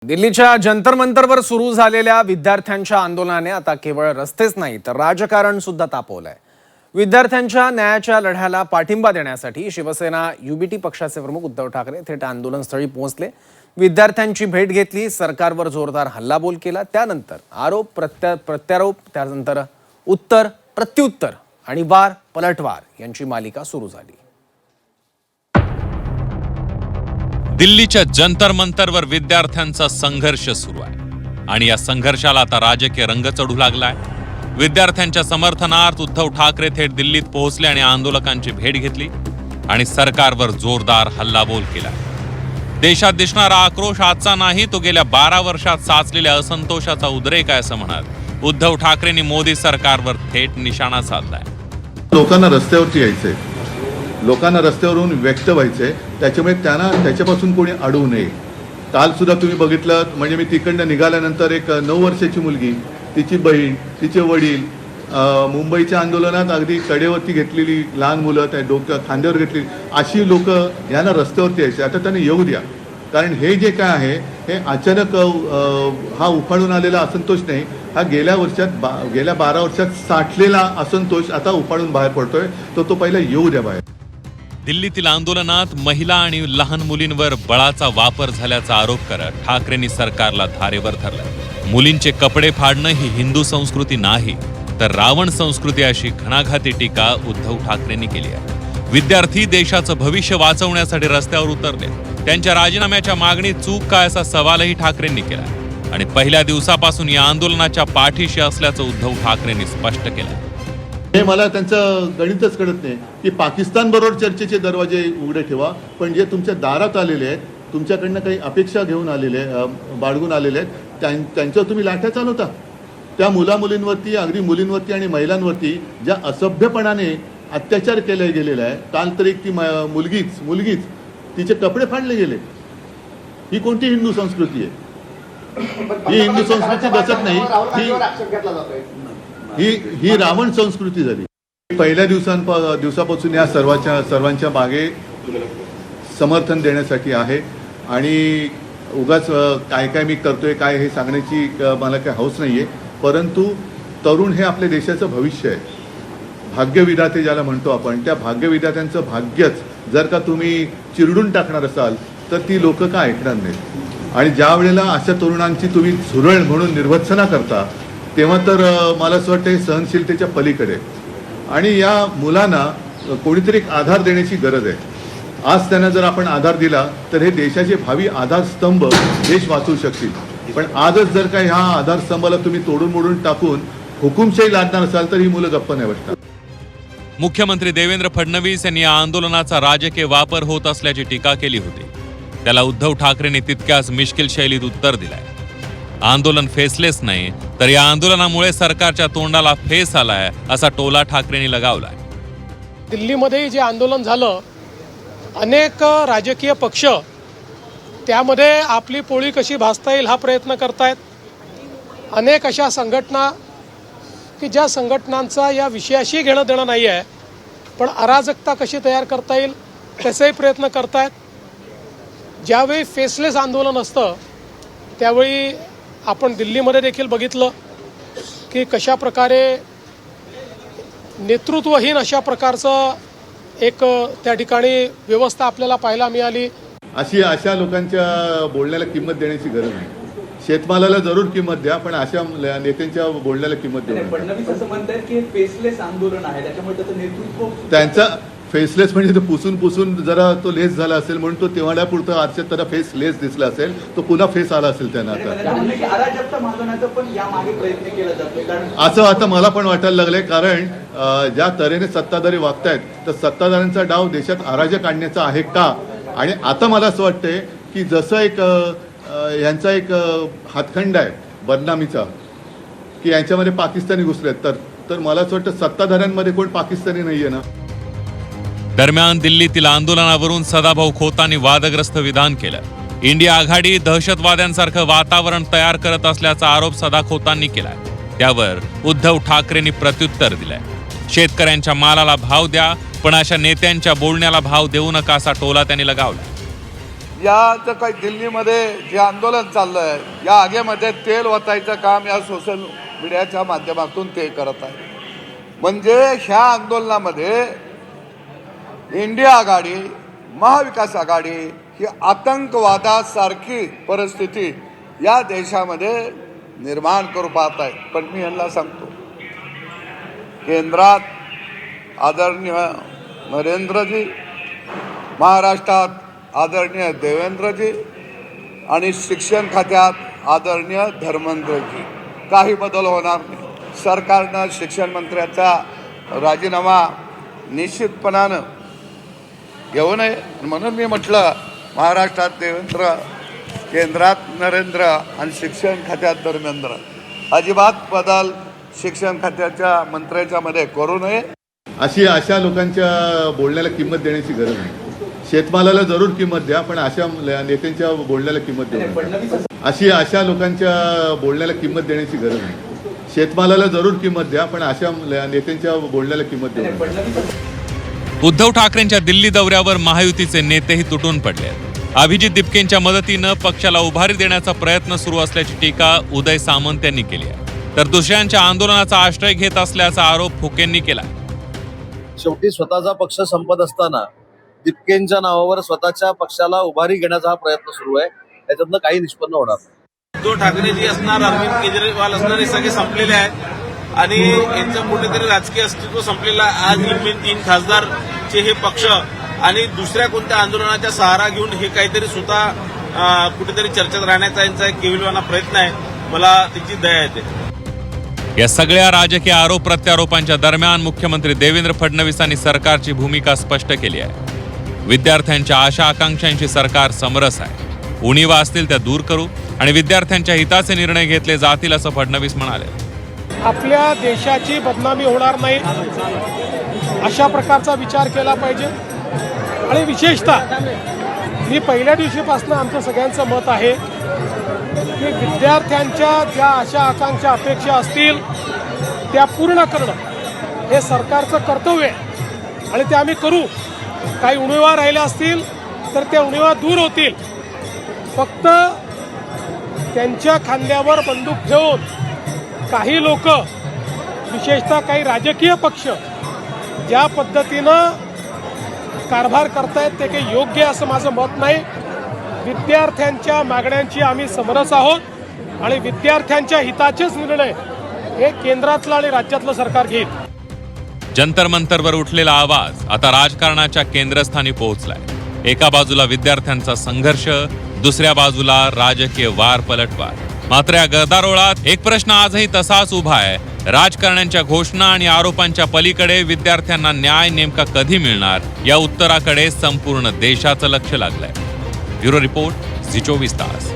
दिल्लीच्या जंतर मंतरवर सुरू झालेल्या विद्यार्थ्यांच्या आंदोलनाने आता केवळ रस्तेच नाही तर राजकारण सुद्धा तापवलंय। विद्यार्थ्यांच्या न्यायाच्या लढ्याला पाठिंबा देण्यासाठी शिवसेना युबीटी पक्षाचे प्रमुख उद्धव ठाकरे थेट आंदोलनस्थळी पोहोचले। विद्यार्थ्यांची भेट घेतली, सरकारवर जोरदार हल्लाबोल केला, त्यानंतर आरोप प्रत्यारोप, त्यानंतर उत्तर प्रत्युत्तर आणि वार पलटवार यांची मालिका सुरू झाली। दिल्लीच्या जंतर मंतरवर विद्यार्थ्यांचा संघर्ष सुरू आहे आणि या संघर्षाला आता राजकीय रंग चढू लागलाय। विद्यार्थ्यांच्या समर्थनार्थ उद्धव ठाकरे थेट दिल्लीत पोहोचले आणि आंदोलकांची भेट घेतली आणि सरकारवर जोरदार हल्लाबोल केला। देशात दिसणारा आक्रोश आजचा नाही, तो गेल्या 12 वर्षात साचलेल्या असंतोषाचा उद्रेक आहे असं म्हणत उद्धव ठाकरेंनी मोदी सरकारवर थेट निशाणा साधलाय। लोकांना रस्त्यावरती यायचंय, लोकांना रस्त्यावरून व्यक्त व्हायचंय, त्याच्यामुळे त्यांना त्याच्यापासून कोणी अडवू नये। काल सुद्धा तुम्ही बघितलं, म्हणजे मी तिकडनं निघाल्यानंतर एक 9 वर्षाची मुलगी, तिची बहीण, तिचे वडील, मुंबईच्या आंदोलनात अगदी कडेवरती घेतलेली लहान मुलं, त्या डोक्यात खांद्यावर घेतली अशी लोक यांना रस्त्यावरती यायचे। आता त्यांनी येऊ द्या, कारण हे जे काय आहे हे अचानक हा उफाळून आलेला असंतोष नाही, हा गेल्या 12 वर्षात साठलेला असंतोष आता उफाळून बाहेर पडतोय, तो पहिला येऊ द्या बाहेर। दिल्लीतील आंदोलनात महिला आणि लहान मुलींवर बळाचा वापर झाल्याचा आरोप करत ठाकरेंनी सरकारला धारेवर धरलं। मुलींचे कपडे फाडणं ही हिंदू संस्कृती नाही तर रावण संस्कृती अशी घणाघाती टीका उद्धव ठाकरेंनी केली आहे। विद्यार्थी देशाचं भविष्य वाचवण्यासाठी रस्त्यावर उतरले, त्यांच्या राजीनाम्याच्या मागणीत चूक काय असा सवालही ठाकरेंनी केला आणि पहिल्या दिवसापासून या आंदोलनाच्या पाठीशी असल्याचं उद्धव ठाकरेंनी स्पष्ट केलं। हे मला त्यांचं गणितच कळत नाही की पाकिस्तान बरोबर चर्चेचे दरवाजे उघडे ठेवा, पण जे तुमच्या दारात आलेले आहेत, तुमच्याकडनं काही अपेक्षा घेऊन आलेले, बाळगून आलेले आहेत, त्यांच्यावर तुम्ही लाठ्या चालवता। त्या मुलींवरती, अगदी मुलींवरती आणि महिलांवरती ज्या असभ्यपणाने अत्याचार केले गेलेला आहे, काल तर एक ती मुलगीच तिचे कपडे फाडले गेले। ही कोणती हिंदू संस्कृती आहे? ही हिंदू संस्कृती बसत नाही, ही रावण संस्कृती झाली। पहिल्या दिवसापासून या सर्वांच्या मागे समर्थन देण्यासाठी आहे आणि उगाच काय मी करतोय काय हे सांगण्याची मला काही हौस नाहीये, परंतु तरुण हे आपल्या देशाचं भविष्य आहे। भाग्यविधाते ज्याला म्हणतो आपण, त्या भाग्यविधात्यांचं भाग्यच जर का तुम्ही चिरडून टाकणार असाल तर ती लोक का ऐकणार नाहीत। आणि ज्या वेळेला अशा तरुणांची तुम्ही झुरळ म्हणून निर्वत्सना करता, तेव्हा तर मला असं वाटतं हे सहनशीलतेच्या पलीकडे। आणि या मुलांना कोणीतरी एक आधार देण्याची गरज आहे। आज त्यांना जर आपण आधार दिला तर हे देशाचे भावी आधारस्तंभ देश वाचवू शकतील, पण आजच जर का ह्या आधारस्तंभाला तुम्ही तोडून मोडून टाकून हुकुमशाही लादणार असाल तर ही मुलं गप्प नाही बसणार। मुख्यमंत्री देवेंद्र फडणवीस यांनी या आंदोलनाचा राजकीय वापर होत असल्याची टीका केली होती, त्याला उद्धव ठाकरेंनी तितक्याच मिश्किल शैलीत उत्तर दिलंय। आंदोलन फेसलेस नाही तर या आंदोलनामुळे सरकारच्या तोंडाला फेस आलाय असा टोला ठाकरेंनी लगावलाय। दिल्लीमध्ये जे आंदोलन झालं, अनेक राजकीय पक्ष त्यामध्ये आपली पोळी कशी भासता येईल हा प्रयत्न करतायत। अनेक अशा संघटना की ज्या संघटनांचा या विषयाशी घेणं देणं नाही आहे, पण अराजकता कशी तयार करता येईल त्याचाही प्रयत्न करतायत। ज्यावेळी फेसलेस आंदोलन असतं त्यावेळी आपण दिल्लीमध्ये देखील बघितलं की कशा प्रकारे नेतृत्वहीन अशा प्रकारचं एक त्या ठिकाणी व्यवस्था आपल्याला पाहायला मिळाली। अशा लोकांच्या बोलण्याला किंमत देण्याची गरज नाही। शेतमालाला जरूर किंमत द्या, पण अशा नेत्यांच्या बोलण्याला किंमत देऊ नका। फडणवीस असं म्हणतात की फेसलेस आंदोलन आहे, त्याच्यामुळे त्याचं नेतृत्व त्यांचा फेसलेस म्हणजे तो पुसून जरा तो लेस झाला असेल म्हणून तो तेवढ्यापुरतं आजच्या त्याला फेस लेस दिसला असेल, तो पुन्हा फेस आला असेल त्यांना। आता अराजकता मागवण्याचा पण यामागे प्रयत्न केला जातोय, कारण असं आता मला पण वाटायला लागलंय, कारण ज्या तऱ्हेने सत्ताधारी वागतायत तर सत्ताधाऱ्यांचा डाव देशात अराजक आणण्याचा आहे का? आणि आता मला असं वाटतंय की जसं एक यांचा एक हातखंड आहे बदनामीचा की यांच्यामध्ये पाकिस्तानी घुसलेत, तर मला असं वाटतं सत्ताधाऱ्यांमध्ये कोण पाकिस्तानी नाहीये ना। दरम्यान दिल्लीतील आंदोलनावरून सदाभाऊ खोतांनी वादग्रस्त विधान केलं। इंडिया आघाडी दहशतवाद्यांसारखं वातावरण तयार करत असल्याचा आरोप सदा खोतांनी केलाय, त्यावर उद्धव ठाकरेंनी प्रत्युत्तर दिलंय। शेतकऱ्यांच्या मालाला भाव द्या, पण अशा नेत्यांच्या बोलण्याला भाव देऊ नका असा टोला त्यांनी लगावला। या जर काही दिल्लीमध्ये जे आंदोलन चाललं आहे, या आगीमध्ये तेल ओतायचं काम या सोशल मीडियाच्या माध्यमातून ते करत आहे. म्हणजे ह्या आंदोलनामध्ये इंडिया आघाडी, महाविकास आघाडी ही आतंकवादासारखी परिस्थिती या देशामध्ये निर्माण करू पाहत आहे. पण मी यांना सांगतो, केंद्रात आदरणीय नरेंद्रजी, महाराष्ट्रात आदरणीय देवेंद्रजी आणि शिक्षण खात्यात आदरणीय धर्मेंद्रजी, काही बदल होणार नाही. सरकारनं शिक्षण मंत्र्याचा राजीनामा निश्चितपणानं घेऊ नये. म्हणून मी म्हटलं, महाराष्ट्रात देवेंद्र, केंद्रात नरेंद्र आणि शिक्षण खात्यात धर्मेंद्र, अजिबात बदल शिक्षण खात्याच्या मंत्र्याच्या मध्ये करू नये. अशा लोकांच्या बोलण्याला किंमत देण्याची गरज नाही. शेतमालाला जरूर किंमत द्या, पण अशा नेत्यांच्या बोलण्याला किंमत देऊ नका. अशा लोकांच्या बोलण्याला किंमत देण्याची गरज नाही. शेतमालाला जरूर किंमत द्या, पण अशा नेत्यांच्या बोलण्याला किंमत देऊ नका. उद्धव ठाकरेंच्या दिल्ली दौऱ्यावर महायुतीचे नेतेही तुटून पडले आहेत. अभिजित दिपकेंच्या मदतीनं पक्षाला उभारी देण्याचा प्रयत्न सुरू असल्याची टीका उदय सामंत यांनी केली आहे. तर दुसऱ्यांच्या आंदोलनाचा आश्रय घेत असल्याचा आरोप फुकेंनी केला. शेवटी स्वतःचा पक्ष संपत असताना दिपकेंच्या नावावर स्वतःच्या पक्षाला उभारी घेण्याचा हा प्रयत्न सुरू आहे. त्याच्यातनं काही निष्पन्न होणार नाही. उद्धव ठाकरेजी असणार, अरविंद केजरीवाल असणार, हे सगळे संपलेले आहेत आणि यांचं कुठेतरी राजकीय अस्तित्व संपलेलं आहे. आज निम्मे 3 खासदारचे हे पक्ष आणि दुसऱ्या कोणत्या आंदोलनाचा सहारा घेऊन हे काहीतरी स्वतः कुठेतरी चर्चेत राहण्याचा यांचा एक केविलवाना प्रयत्न आहे. मला त्याची दया येते. या सगळ्या राजकीय आरोप प्रत्यारोपांच्या दरम्यान मुख्यमंत्री देवेंद्र फडणवीसांनी सरकारची भूमिका स्पष्ट केली आहे. विद्यार्थ्यांच्या आशा आकांक्षांशी सरकार समरस आहे. उणीवा असतील त्या दूर करू आणि विद्यार्थ्यांच्या हिताचे निर्णय घेतले जातील असं फडणवीस म्हणाले. आपल्या देशाची बदनामी होणार नाही अशा प्रकारचा विचार केला पाहिजे. आणि विशेषतः मी पहिल्या दिवशीपासून आमचं सगळ्यांचं मत आहे की विद्यार्थ्यांच्या ज्या आशा आकांक्षा अपेक्षा असतील त्या पूर्ण करणं हे सरकारचं कर्तव्य आहे आणि ते आम्ही करू. काही उणीवा राहिल्या असतील तर त्या उणीवा दूर होतील. फक्त त्यांच्या खांद्यावर बंदूक ठेवून काही लोक, विशेषतः काही राजकीय पक्ष ज्या पद्धतीनं कारभार करतायत ते काही योग्य असं माझं मत नाही. विद्यार्थ्यांच्या मागण्यांची आम्ही समरस आहोत आणि विद्यार्थ्यांच्या हिताचेच निर्णय हे केंद्रातलं आणि राज्यातलं सरकार घेईल. जंतर मंतरवर उठलेला आवाज आता राजकारणाच्या केंद्रस्थानी पोहोचलाय. एका बाजूला विद्यार्थ्यांचा संघर्ष, दुसऱ्या बाजूला राजकीय वार पलटवार. मात्र या गदारोळात एक प्रश्न आजही तसाच उभा आहे. राजकारण्यांच्या घोषणा आणि आरोपांच्या पलीकडे विद्यार्थ्यांना न्याय नेमका कधी मिळणार, या उत्तराकडे संपूर्ण देशाचं लक्ष लागलंय. ब्युरो रिपोर्ट, झी 24 तास.